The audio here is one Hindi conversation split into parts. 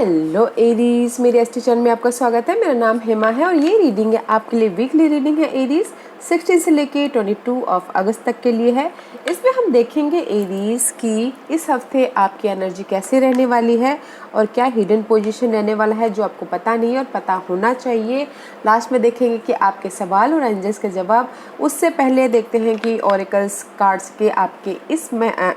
हेलो एरीज, मेरे एसटी चैनल में आपका स्वागत है। मेरा नाम हेमा है और ये रीडिंग है आपके लिए वीकली रीडिंग है एरीज 16 से लेके 22 ऑफ अगस्त तक के लिए है। इसमें हम देखेंगे एरीज की इस हफ्ते आपकी एनर्जी कैसे रहने वाली है और क्या हिडन पोजीशन रहने वाला है जो आपको पता नहीं है और पता होना चाहिए। लास्ट में देखेंगे कि आपके सवाल और एंजल्स के जवाब। उससे पहले देखते हैं कि ओरेकल्स कार्ड्स के आपके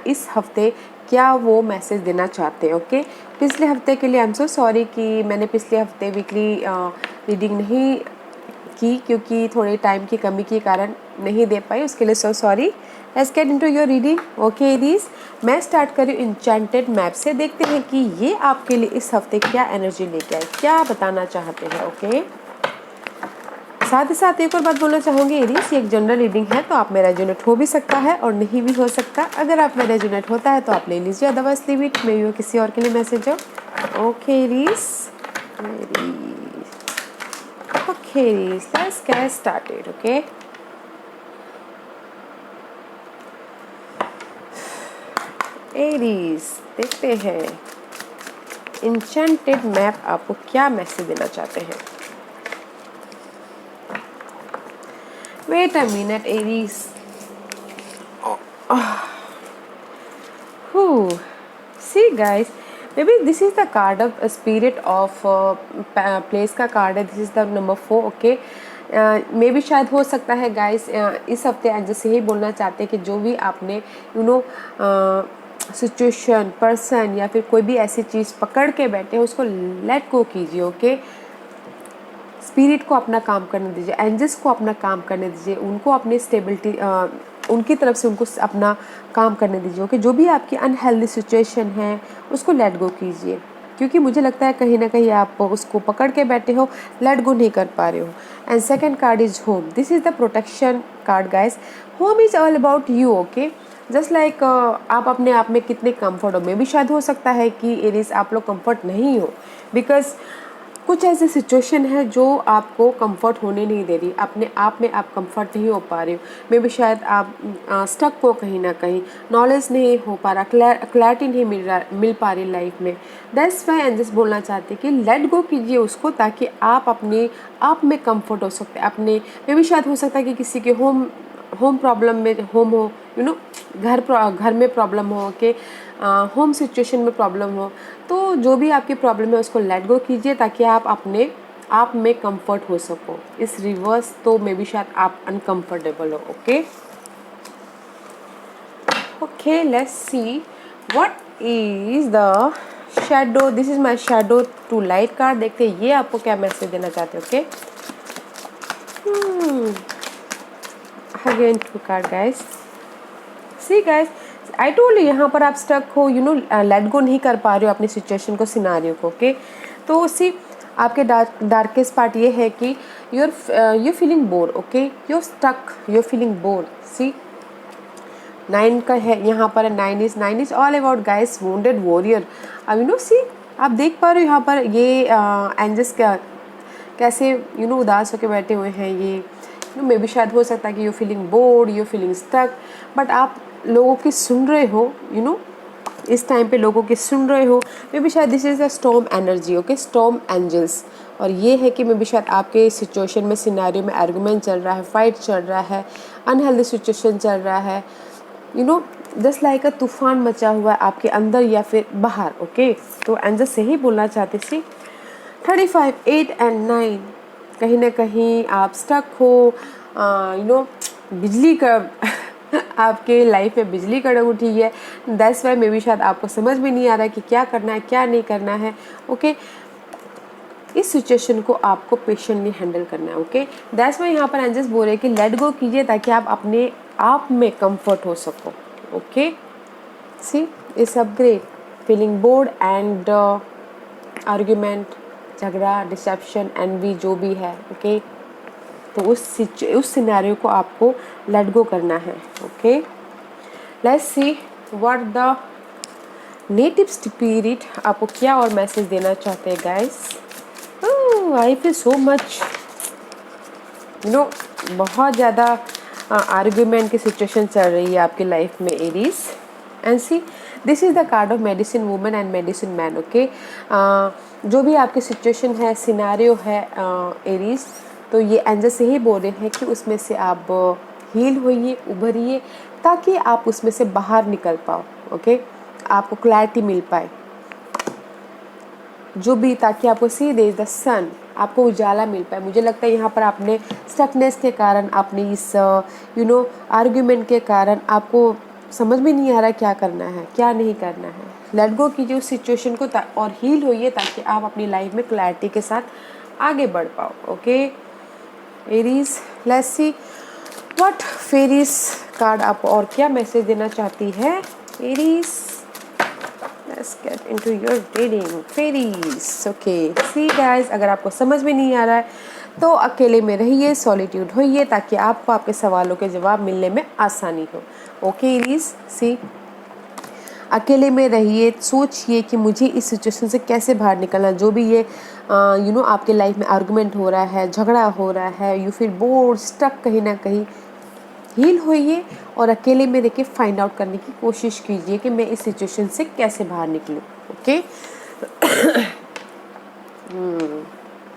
इस हफ्ते क्या वो मैसेज देना चाहते हैं। ओके, पिछले हफ्ते के लिए आई एम सो सॉरी कि मैंने पिछले हफ्ते वीकली रीडिंग नहीं की क्योंकि थोड़े टाइम की कमी के कारण नहीं दे पाई, उसके लिए so sorry. Let's get into your reading. Okay Aries, मैं स्टार्ट कर रही हूँ इंचेंटेड मैप से। देखते हैं कि ये आपके लिए इस हफ्ते क्या एनर्जी लेके आए, क्या बताना चाहते हैं। ओके, साथ ही साथ एक और बात बोलना चाहूँगी एरीज, ये एक जनरल रीडिंग है तो आप में रेजोनेट हो भी सकता है और नहीं भी हो सकता। अगर आप में रेजोनेट होता है तो आप ले लीजिए, अदरवाइज लीव इट, मे किसी और के लिए मैसेज हो। Okay Aries, okay Aries, let's get started. Okay, Aries देखते हैं इंचेंटेड मैप आपको क्या मैसेज देना चाहते हैं। Wait a minute, Aries. See, guys, maybe this is the card of spirit of place का कार्ड है. This is the number 4. Okay. मे भी शायद हो सकता है गाइस इस हफ्ते जैसे ही बोलना चाहते हैं कि जो भी आपने सिचुएशन, पर्सन या फिर कोई भी ऐसी चीज़ पकड़ के बैठे हैं उसको लेट गो कीजिए। ओके, स्पिरिट को अपना काम करने दीजिए, एंजल्स को अपना काम करने दीजिए, उनको अपनी स्टेबिलिटी उनकी तरफ से उनको अपना काम करने दीजिए। ओके, जो भी आपकी अनहेल्दी सिचुएशन है उसको लेट गो कीजिए, क्योंकि मुझे लगता है कहीं ना कहीं आप उसको पकड़ के बैठे हो, लेट गो नहीं कर पा रहे हो। And second card is home. This is the protection card guys. Home is all about you. Okay, just like आप अपने आप में कितने कम्फर्ट हो। में भी शायद हो सकता है कि एरीज आप लोग कम्फर्ट नहीं हो, बिकॉज कुछ ऐसी सिचुएशन है जो आपको कंफर्ट होने नहीं दे रही, अपने आप में आप कंफर्ट नहीं हो पा रहे हो। मे भी शायद आप स्टक हो कहीं ना कहीं, नॉलेज नहीं हो पा रहा, क्लैरिटी नहीं मिल पा रही लाइफ में। दैट्स वाई एंजल्स बोलना चाहते हैं कि लेट गो कीजिए उसको, ताकि आप अपने आप में कंफर्ट हो सकते। अपने मे भी शायद हो सकता है कि किसी के होम प्रॉब्लम में होम हो, घर में प्रॉब्लम हो, कि होम सिचुएशन में प्रॉब्लम हो, तो जो भी आपकी प्रॉब्लम है उसको लेट गो कीजिए ताकि आप अपने आप में कंफर्ट हो सको। इस रिवर्स तो मे बी शायद आप अनकंफर्टेबल हो। Okay, okay, let's see what is the shadow. This is my shadow to light card. देखते हैं ये आपको क्या मैसेज देना चाहते हैं। Okay, again two card guys. See guys, I told you, यहाँ पर आप स्टक हो, लेट गो नहीं कर पा रहे हो अपनी सिचुएशन को, सिनारियो को। ओके, तो सी आपके डार्केस्ट पार्ट ये है कि you're feeling bore. Okay, you're stuck, you're feeling bore. See 9 का है यहाँ पर, 9 is all about guys wounded warrior. अब सी आप देख पा रहे हो यहाँ पर ये एंजल्स का कैसे उदास होकर बैठे हुए हैं। ये मे भी शायद हो सकता है कि you feeling bored, you feeling stuck, but आप लोगों की सुन रहे हो, इस टाइम पे लोगों की सुन रहे हो। मे भी शायद this is a storm energy. Okay, storm angels. और ये है कि मे भी शायद आपके सिचुएशन में, सिनेरियो में आर्गुमेंट चल रहा है, फाइट चल रहा है, अनहेल्दी सिचुएशन चल रहा है, जस्ट लाइक अ तूफान मचा हुआ है आपके अंदर या फिर बाहर। ओके, तो एंजल्स से ही बोलना चाहते सी 35, 8 एंड 9 कहीं ना कहीं आप स्टक हो। बिजली का आपके लाइफ में बिजली कड़क उठी है। दैट्स वाई मे बी शायद आपको समझ में नहीं आ रहा है कि क्या करना है, क्या नहीं करना है। ओके, इस सिचुएशन को आपको पेशेंटली हैंडल करना है। ओके, दैट्स वाई यहाँ पर एंजल्स बोल रहे हैं कि लेट गो कीजिए ताकि आप अपने आप में कंफर्ट हो सको। Okay, see it's a great feeling board and argument, झगड़ा, डिसेप्शन, एनवी जो भी है। ओके, तो उस सिनेरियो को आपको लेट गो करना है। Okay, let's see what the native spirit आपको क्या और मैसेज देना चाहते हैं guys. I feel so much बहुत ज़्यादा आर्ग्यूमेंट की सिचुएशन चल रही है आपकी लाइफ में Aries. And see this is the card of medicine woman and medicine man, okay. जो भी आपकी सिचुएशन है, सिनारियो है एरीज, तो ये एंजल से ही बोल रहे हैं कि उसमें से आप हील होइए, उभरिए, ताकि आप उसमें से बाहर निकल पाओ, ओके। आपको क्लैरिटी मिल पाए जो भी, ताकि आपको सी दे द सन, आपको उजाला मिल पाए। मुझे लगता है यहाँ पर आपने स्टकनेस के कारण, आपने इस आर्ग्यूमेंट के कारण आपको समझ में नहीं आ रहा क्या करना है क्या नहीं करना है। लेट गो कीजिए उस सिचुएशन को और हील होइए, ताकि आप अपनी लाइफ में क्लैरिटी के साथ आगे बढ़ पाओ, okay Aries. Let's see what fairies card आप और क्या मैसेज देना चाहती है Aries. Let's get into your reading, fairies. Okay, see guys, अगर आपको समझ में नहीं आ रहा है तो अकेले में रहिए, सॉलिट्यूड होइए, ताकि आपको आपके सवालों के जवाब मिलने में आसानी हो। ओके एरीज, सी अकेले में रहिए, सोचिए कि मुझे इस सिचुएशन से कैसे बाहर निकलना। जो भी ये आपके लाइफ में आर्गुमेंट हो रहा है, झगड़ा हो रहा है, यू फील बोर्ड, स्टक कहीं ना कहीं, हील होइए और अकेले में रह के फाइंड आउट करने की कोशिश कीजिए कि मैं इस सिचुएशन से कैसे बाहर निकलूं, okay.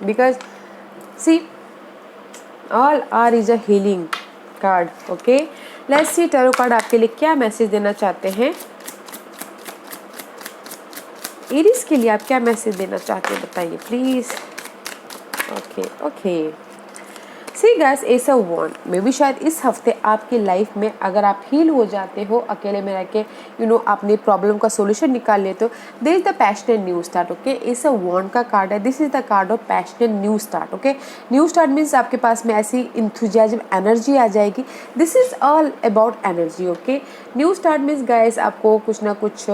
Because see all are is a healing card, okay. Let's see tarot card आपके लिए क्या मैसेज देना चाहते हैं। एरीज के लिए आप क्या मैसेज देना चाहते हैं बताइए please. Okay okay, see guys, as a wand may be शायद इस हफ्ते आपकी लाइफ में अगर आप हील हो जाते हो, अकेले में रह के अपने प्रॉब्लम का सोल्यूशन निकाल लेते हो, this is the passionate new start, okay. Ace a wand का कार्ड है, this is the card of passionate new start, okay. New start means आपके पास में ऐसी इंथुजियाज्म एनर्जी आ जाएगी। This is all about energy, okay. New start means guys आपको कुछ ना कुछ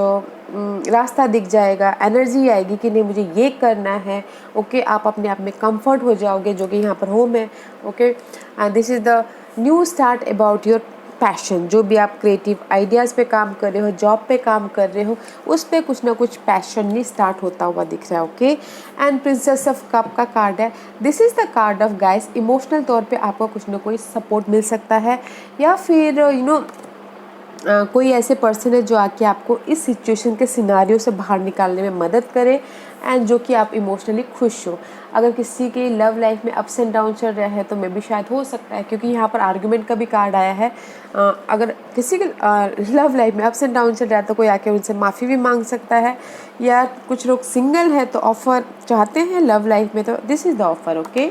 रास्ता दिख जाएगा, एनर्जी आएगी कि नहीं मुझे ये करना है, ओके। आप अपने आप में कंफर्ट हो जाओगे, जो कि यहाँ पर होम है, okay. And this is the new start about your passion. जो भी आप क्रिएटिव आइडियाज़ पे काम कर रहे हो, जॉब पे काम कर रहे हो, उस पे कुछ ना कुछ पैशन नहीं स्टार्ट होता हुआ दिख रहा है, okay. And princess of cup का कार्ड है, this is the card of guys, emotional तौर पे आपको कुछ ना कोई सपोर्ट मिल सकता है, या फिर कोई ऐसे पर्सन है जो आके आपको इस सिचुएशन के सिनारियो से बाहर निकालने में मदद करे, एंड जो कि आप इमोशनली खुश हो। अगर किसी की लव लाइफ में अप्स एंड डाउन चल रहा है तो मे भी शायद हो सकता है, क्योंकि यहाँ पर आर्गुमेंट का भी कार्ड आया है। अगर किसी के लव लाइफ में अप्स एंड डाउन चल रहा है तो कोई आके उनसे माफ़ी भी मांग सकता है, या कुछ लोग सिंगल है तो ऑफर चाहते हैं लव लाइफ में, तो this is the offer, okay.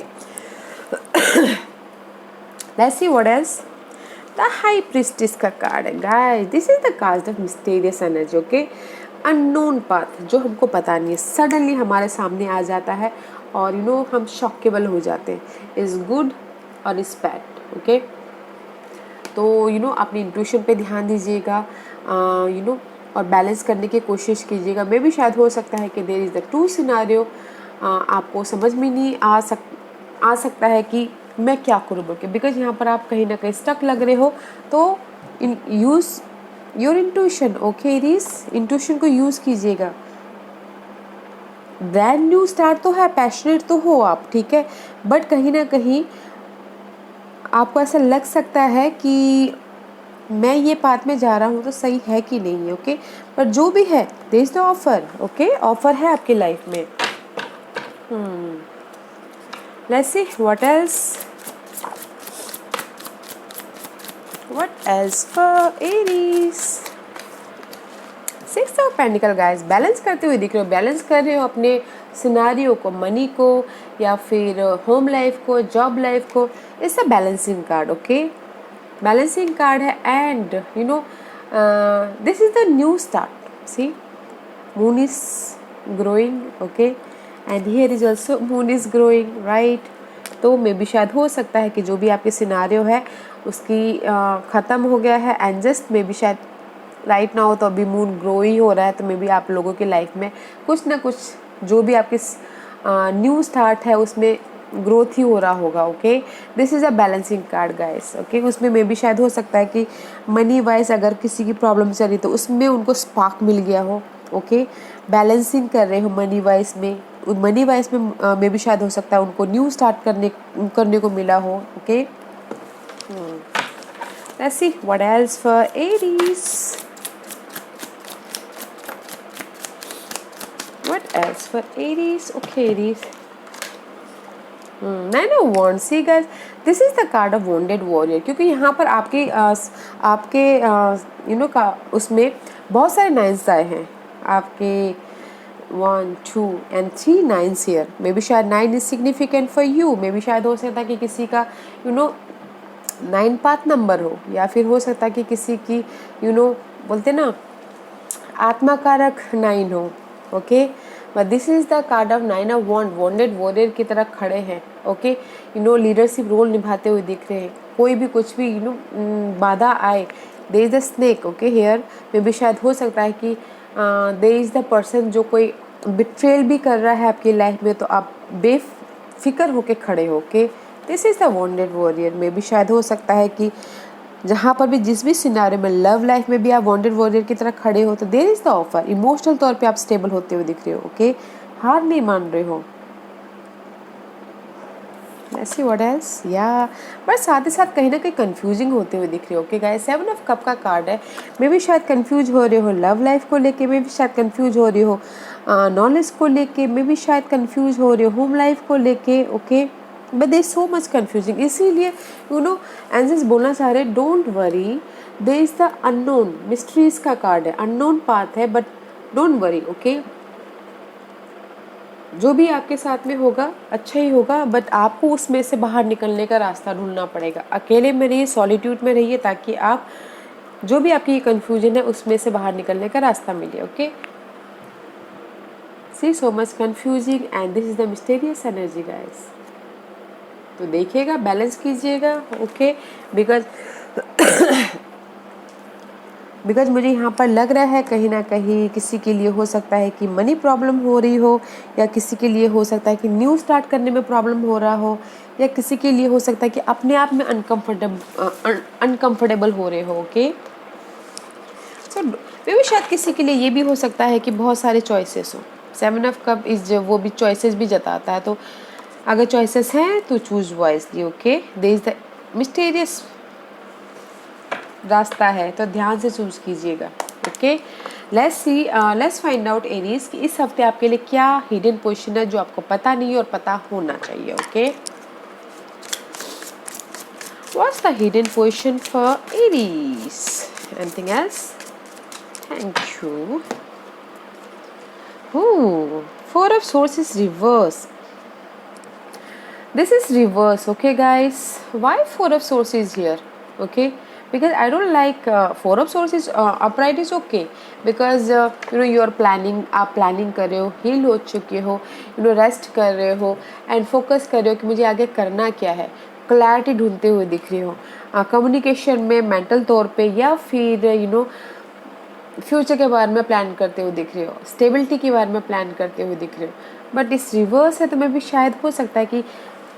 Let's see what else. The high priestess का कार्ड है guys, this is the card of mysterious energy, okay. Unknown path, जो हमको पता नहीं है, सडनली हमारे सामने आ जाता है और हम शॉकेबल हो जाते हैं, इज़ गुड और इज़ बैड, ओके। तो अपनी इंट्यूशन पे ध्यान दीजिएगा, और बैलेंस करने की कोशिश कीजिएगा। मे भी शायद हो सकता है कि there is the two scenario, आपको समझ में नहीं आ सकता है कि मैं क्या करूँ बोल के, बिकॉज यहाँ पर आप कहीं ना कहीं स्टक लग रहे हो। तो use your intuition, okay Aries, intuition को यूज़ कीजिएगा। ब्रांड न्यू स्टार्ट तो है, पैशनेट तो हो आप, ठीक है, बट कहीं ना कहीं आपको ऐसा लग सकता है कि मैं ये पाथ में जा रहा हूँ तो सही है कि नहीं है, ओके। पर जो भी है, there is the offer, okay, offer है आपकी लाइफ में। Let's see what else, what else for Aries. Six of pentacle guys, balance करते हुए दिख रहे हो, बैलेंस कर रहे हो अपने सिनारियो को, मनी को, या फिर होम लाइफ को, जॉब लाइफ को। It's a balancing card, okay, balancing card है। And this is the new start, see moon is growing, okay, and here is also moon is growing, right. तो मे भी शायद हो सकता है कि जो भी आपके सिनारियो है उसकी ख़त्म हो गया है, एंड जस्ट मे भी शायद राइट नाउ तो अभी मून ग्रो ही हो रहा है, तो मे बी आप लोगों की लाइफ में कुछ ना कुछ जो भी आपकी न्यू स्टार्ट है उसमें ग्रोथ ही हो रहा होगा, okay. This is a balancing card guys, okay. उसमें मे बी शायद हो सकता है कि मनी वाइज अगर किसी की प्रॉब्लम चल रही तो उसमें उनको स्पार्क मिल गया हो, ओके। बैलेंसिंग कर रहे हो मनी वाइज में मे बी शायद हो सकता है उनको न्यू स्टार्ट करने को मिला हो, okay. Let's see what else for Aries. else for Aries? Okay, Aries. Nine of Wands. See guys, this is the card of wounded warrior, क्योंकि यहाँ पर आपके का उसमें बहुत सारे नाइन्स आए हैं आपके 1 2 and 3 nines here. May be शायद 9 is significant for you. May be शायद हो सकता है कि किसी का 9 पाथ नंबर हो, या फिर हो सकता है कि किसी की बोलते ना आत्मा कारक 9 हो. Okay, but this is the card of 9 of wand. Wounded warrior की तरह खड़े हैं. ओके, लीडरशिप रोल निभाते हुए दिख रहे हैं. कोई भी कुछ भी बाधा आए, there is the snake. Okay, here मे भी शायद हो सकता है कि देयर इज द पर्सन जो कोई बिट्रेल भी कर रहा है आपकी लाइफ में, तो आप बेफिक्र होके खड़े हो. Okay, this is the wounded warrior. मे भी शायद हो सकता है कि जहाँ पर भी जिस भी सिनारे में लव लाइफ में भी आप वॉन्डेड वॉरियर की तरह खड़े हो, तो there is the offer. Emotional तौर पे आप स्टेबल होते हुए दिख रहे हो. ओके, हार नहीं मान रहे हो. Let's see what else. या पर साथ ही साथ कहीं ना कहीं कंफ्यूजिंग होते हुए दिख रहे हो. ओके गाइस, 7 ऑफ कप का कार्ड है. मे भी शायद कंफ्यूज हो रहे हो लव लाइफ को लेके, मे भी शायद कंफ्यूज हो रहे हो नॉलेज को लेके, मे भी शायद कंफ्यूज हो रहे हो होम लाइफ को लेके. Okay, but there so much confusing. इसीलिए एंजल्स बोलना चाह रहे don't worry, there is the unknown. Mysteries का कार्ड है, अननोन पाथ है, बट डोंट वरी. ओके, जो भी आपके साथ में होगा अच्छा ही होगा, बट आपको उसमें से बाहर निकलने का रास्ता ढूंढना पड़ेगा. अकेले में रहिए, सॉलिट्यूड में रहिए, ताकि आप जो भी आपकी कंफ्यूजन है उसमें से बाहर निकलने का रास्ता मिले. Okay, see so much confusing and this is the mysterious energy guys. तो देखिएगा, बैलेंस कीजिएगा. ओके, बिकॉज मुझे यहाँ पर लग रहा है कहीं ना कहीं किसी के लिए हो सकता है कि मनी प्रॉब्लम हो रही हो, या किसी के लिए हो सकता है कि न्यू स्टार्ट करने में प्रॉब्लम हो रहा हो, या किसी के लिए हो सकता है कि अपने आप में अनकंफर्टेबल हो रहे हो. ओके, सो मे भी शायद किसी के लिए ये भी हो सकता है कि बहुत सारे चॉइसेस हो. 7 ऑफ कप इज वो भी चॉइसेस भी जताता है. तो अगर चॉइसेस हैं तो choose wisely. Okay, there is the mysterious रास्ता है, तो ध्यान से चूज कीजिएगा. Okay, let's find out Aries कि इस हफ्ते आपके लिए क्या हिडन पोजीशन है जो आपको पता नहीं है और पता होना चाहिए. Okay, what's the hidden position for Aries? Anything else? Thank you. 4 of Swords is reverse. This is reverse. Okay guys, why 4 of Swords is here? Okay, because I don't like 4 of Swords is upright is okay, because you are planning, आप प्लानिंग कर रहे हो, हील हो चुके हो, रेस्ट कर रहे हो एंड फोकस कर रहे हो कि मुझे आगे करना क्या है. क्लैरिटी ढूंढते हुए दिख रहे हो कम्युनिकेशन में, मेंटल तौर पे, या फिर फ्यूचर के बारे में प्लान करते हुए दिख रहे हो, स्टेबिलिटी के बारे में प्लान करते हुए दिख रहे हो. बट इस रिवर्स है तो मैं भी शायद हो सकता है कि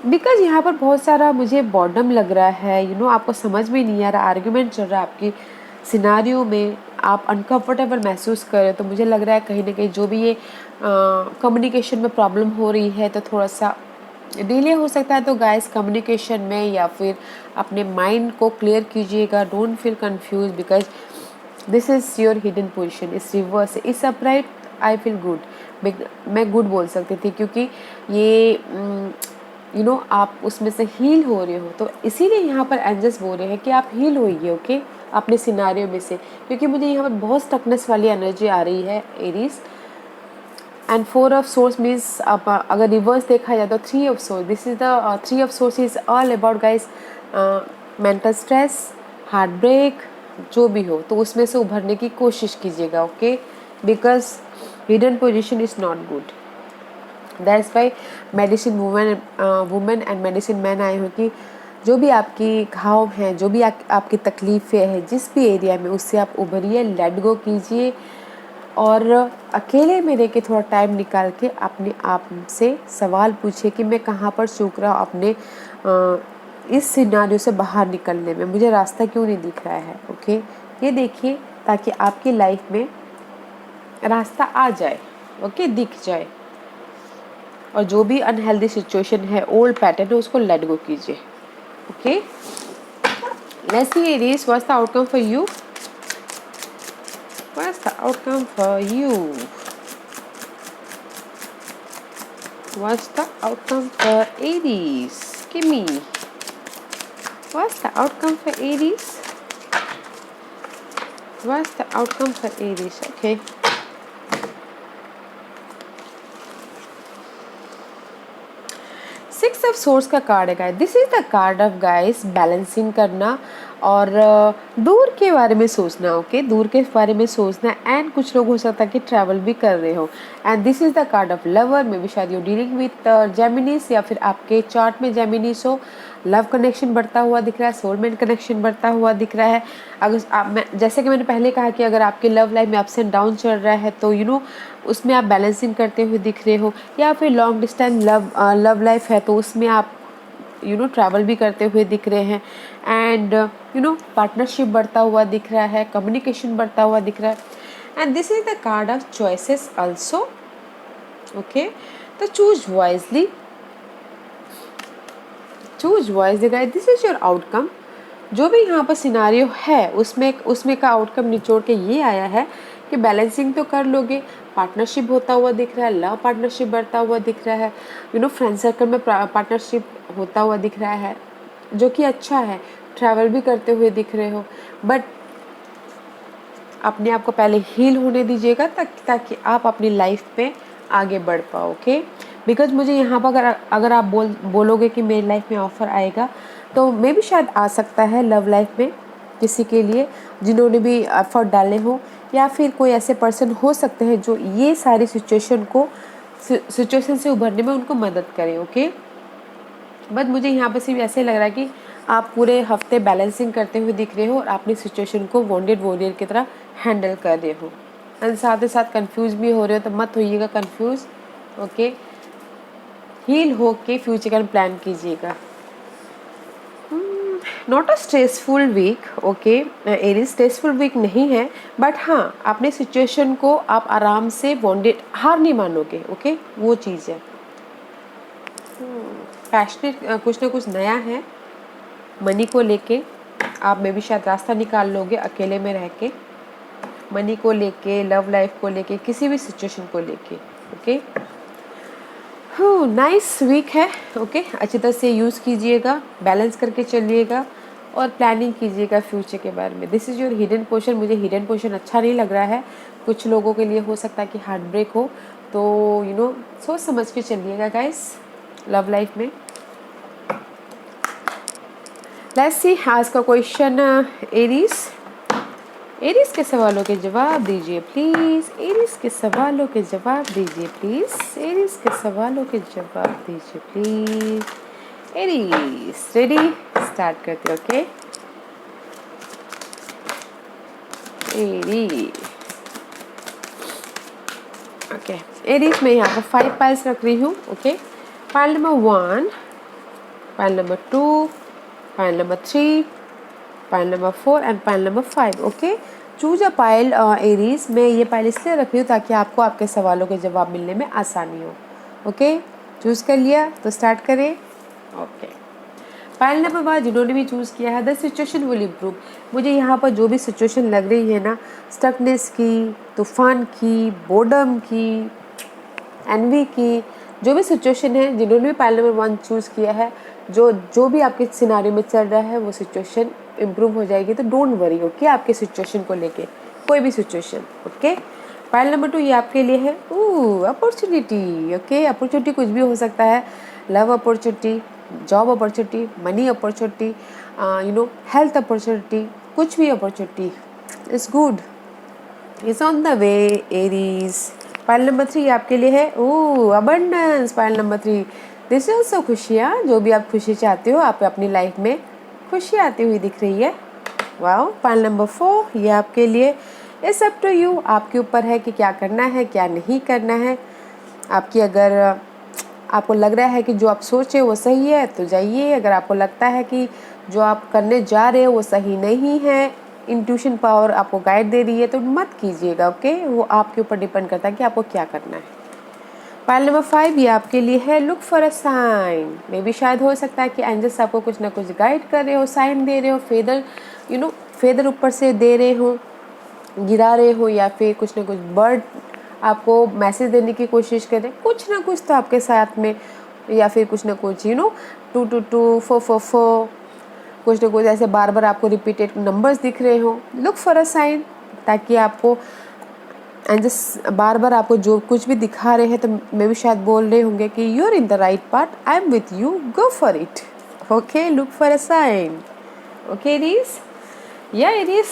बिकॉज यहाँ पर बहुत सारा मुझे बॉर्डम लग रहा है. आपको समझ में नहीं आ रहा, आर्ग्यूमेंट चल रहा है आपकी सिनारियो में, आप अनकंफर्टेबल महसूस कर रहे हो. तो मुझे लग रहा है कहीं ना कहीं जो भी ये कम्युनिकेशन में प्रॉब्लम हो रही है तो थोड़ा सा डिले हो सकता है. तो गाइस, कम्युनिकेशन में या फिर अपने माइंड को क्लियर कीजिएगा. Don't feel confuse, because this is your hidden position. इस रिवर्स, इस अपराइट आई फील गुड. मैं गुड बोल सकती थी क्योंकि ये आप उसमें से हील हो रहे हो. तो इसीलिए यहाँ पर एंजल्स बोल रहे हैं कि आप हील होइए. ओके, अपने सिनारियो में से, क्योंकि मुझे यहाँ पर बहुत स्टकनेस वाली एनर्जी आ रही है Aries. And 4 of source means अगर रिवर्स देखा जाए तो 3 of source. This is the 3 of source is all about guys mental stress, heart break, जो भी हो तो उसमें से उभरने की कोशिश कीजिएगा. Okay, because hidden position is not good. That's why medicine women and medicine man आए हो कि जो भी आपकी घाव हैं, जो भी आपकी तकलीफ़ें हैं, जिस भी एरिया में, उससे आप उभरिए, लेट गो कीजिए और अकेले में रह के थोड़ा टाइम निकाल के अपने आप से सवाल पूछिए कि मैं कहाँ पर चूक रहा हूँ अपने इस सिनारियो से बाहर निकलने में, मुझे रास्ता क्यों नहीं दिख रहा है. ओके, ये देखिए ताकि आपकी लाइफ में रास्ता आ जाए. ओके, दिख जाए. और जो भी अनहेल्दी सिचुएशन है, ओल्ड पैटर्न है, उसको लेट गो कीजिए. Okay, let's C Aries, what's the outcome for you? What's the outcome for you? What's the outcome for Aries? Give me. What's the outcome for Aries? What's the outcome for Aries? Okay. Six of source का कार्ड है guys. This is the card of guys balancing करना और दूर के बारे में सोचना. ओके दूर के बारे में सोचना. एंड कुछ लोग हो सकता है कि ट्रैवल भी कर रहे हो. And this is the card of lover. May be शायद यू डीलिंग विथ जेमिनीस या फिर आपके चार्ट में जेमिनीस हो. लव कनेक्शन बढ़ता हुआ दिख रहा है. सोलमेट कनेक्शन बढ़ता हुआ दिख रहा है. अगर आप जैसे कि मैंने पहले कहा कि अगर आपके लव लाइफ में अप्स एंड डाउन चल रहा है तो यू नो उसमें आप बैलेंसिंग करते हुए दिख रहे हो. या फिर लॉन्ग डिस्टेंस लव लाइफ है तो उसमें आप ट्रैवल भी करते हुए दिख रहे हैं. एंड पार्टनरशिप बढ़ता हुआ दिख रहा है. कम्युनिकेशन बढ़ता हुआ दिख रहा है. And this is the card of choices also. Okay तो choose wisely. Guys. This is your outcome. जो भी यहाँ पर सिनारियो है उसमें का आउटकम निचोड़ के ये आया है कि बैलेंसिंग तो कर लोगे. पार्टनरशिप होता हुआ दिख रहा है. लव पार्टनरशिप बढ़ता हुआ दिख रहा है. फ्रेंड सर्कल में पार्टनरशिप होता हुआ दिख रहा है जो कि अच्छा है. ट्रैवल भी करते हुए दिख रहे हो. बट अपने आप को पहले हील होने दीजिएगा ताकि आप अपनी लाइफ पे आगे बढ़ पाओ. ओके बिकॉज मुझे यहाँ पर अगर आप बोलोगे कि मेरी लाइफ में ऑफर आएगा तो मे भी शायद आ सकता है लव लाइफ में किसी के लिए जिन्होंने भी एफर्ट डाले हो. या फिर कोई ऐसे पर्सन हो सकते हैं जो ये सारी सिचुएशन से उभरने में उनको मदद करें. ओके बट मुझे यहाँ पर सिर्फ ऐसे लग रहा है कि आप पूरे हफ्ते बैलेंसिंग करते हुए दिख रहे हो और अपनी सिचुएशन को वॉन्डेड वॉरियर की तरह हैंडल कर रहे हो. एंड साथ ही साथ कंफ्यूज भी हो रहे हो तो मत होइएगा कंफ्यूज. ओके हील हो के फ्यूचर का प्लान कीजिएगा. Not a stressful week. Okay Aries stressful week नहीं है. बट हाँ अपने सिचुएशन को आप आराम से बॉन्डेड हार नहीं मानोगे. ओके वो चीज़ है. पैशनेट कुछ ना कुछ नया है. मनी को लेके आप में भी शायद रास्ता निकाल लोगे अकेले में रह के. मनी को लेके, लव लाइफ को लेके, किसी भी सिचुएशन को लेके. ओके नाइस वीक है. ओके अच्छी तरह से यूज़ कीजिएगा. बैलेंस करके चलिएगा और प्लानिंग कीजिएगा फ्यूचर के बारे में. This is your hidden portion. मुझे हिडन पोर्शन अच्छा नहीं लग रहा है. कुछ लोगों के लिए हो सकता है कि हार्ट ब्रेक हो तो सोच समझ के चलिएगा गाइस लव लाइफ में. लेट्स सी आज का क्वेश्चन. एरीज के सवालों के जवाब दीजिए प्लीज़. एरीज के सवालों के जवाब दीजिए प्लीज़. एरीज के सवालों के जवाब दीजिए प्लीज़. एरीज रेडी स्टार्ट करते. Okay Aries. ओके एरीज में यहाँ पर 5 पाइल्स रख रही हूँ. Okay pile number 1, pile number 2, pile number 3, pile number 4 and pile number 5. Okay choose a pile Aries. मैं ये पाइल इसलिए रख रही हूँ ताकि आपको आपके सवालों के जवाब मिलने में आसानी हो. ओके चूज़ कर लिया तो स्टार्ट करें. ओके पाइल नंबर 1 जिन्होंने भी चूज़ किया है. The situation will improve. मुझे यहाँ पर जो भी सिचुएशन लग रही है ना, स्टकनेस की, तूफान की, बोर्डम की, एनवी की, जो भी सिचुएशन है, जिन्होंने भी पाइल नंबर 1 चूज़ किया है, जो भी आपके सिनारियो में चल रहा है वो सिचुएशन इम्प्रूव हो जाएगी. तो डोंट वरी. ओके आपके सिचुएशन को लेके कोई भी सिचुएशन. ओके पाइल नंबर 2 ये आपके लिए है. अपॉर्चुनिटी. ओके अपॉर्चुनिटी कुछ भी हो सकता है. Love opportunity, job opportunity, money opportunity, health opportunity, कुछ भी opportunity is good, is on the way. Aries pile number 3 आपके लिए है. Abundance. Pile number 3 this is also खुशियाँ. जो भी आप खुशी चाहते हो आप अपनी लाइफ में खुशी आती हुई दिख रही है. वाओ. पाइल नंबर 4 ये आपके लिए. It's up to you. आपके ऊपर है कि क्या करना है क्या नहीं करना है. अगर आपको लग रहा है कि जो आप सोचे वो सही है तो जाइए. अगर आपको लगता है कि जो आप करने जा रहे हो वो सही नहीं है, इंट्यूशन पावर आपको गाइड दे रही है तो मत कीजिएगा. ओके वो आपके ऊपर डिपेंड करता है कि आपको क्या करना है. पाइल नंबर 5 ये आपके लिए है. Look for a sign. मे भी शायद हो सकता है कि एंजल्स आपको कुछ ना कुछ गाइड कर रहे हो, साइन दे रहे हो, फेदर ऊपर से दे रहे हो, गिरा रहे हो, या फिर कुछ ना कुछ बर्ड आपको मैसेज देने की कोशिश कर रहे हैं, कुछ ना कुछ तो आपके साथ में, या फिर कुछ ना कुछ 222 444, कुछ ना कुछ ऐसे बार बार आपको रिपीटेड नंबर्स दिख रहे हो, लुक फॉर अ साइन, ताकि आपको एंड जस्ट बार बार आपको जो कुछ भी दिखा रहे हैं तो मे भी शायद बोल रहे होंगे कि you are in the right part, I am with you, go for it, okay, look for a sign, okay Aries, या Aries,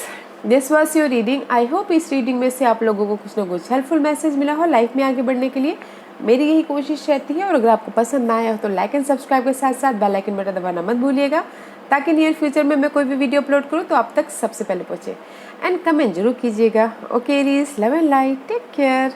this was your reading. I hope इस रीडिंग में से आप लोगों को कुछ ना कुछ हेल्पफुल मैसेज मिला हो लाइफ में आगे बढ़ने के लिए। मेरी यही कोशिश रहती है, और अगर आपको पसंद ना आया हो तो लाइक एंड सब्सक्राइब के साथ साथ बेल आइकन बटन दबाना मत भूलिएगा, ताकि नियर फ्यूचर में मैं कोई भी वीडियो अपलोड करूँ तो आप तक सबसे पहले पहुँचे। एंड कमेंट जरूर कीजिएगा। Okay Aries, love and light, take care.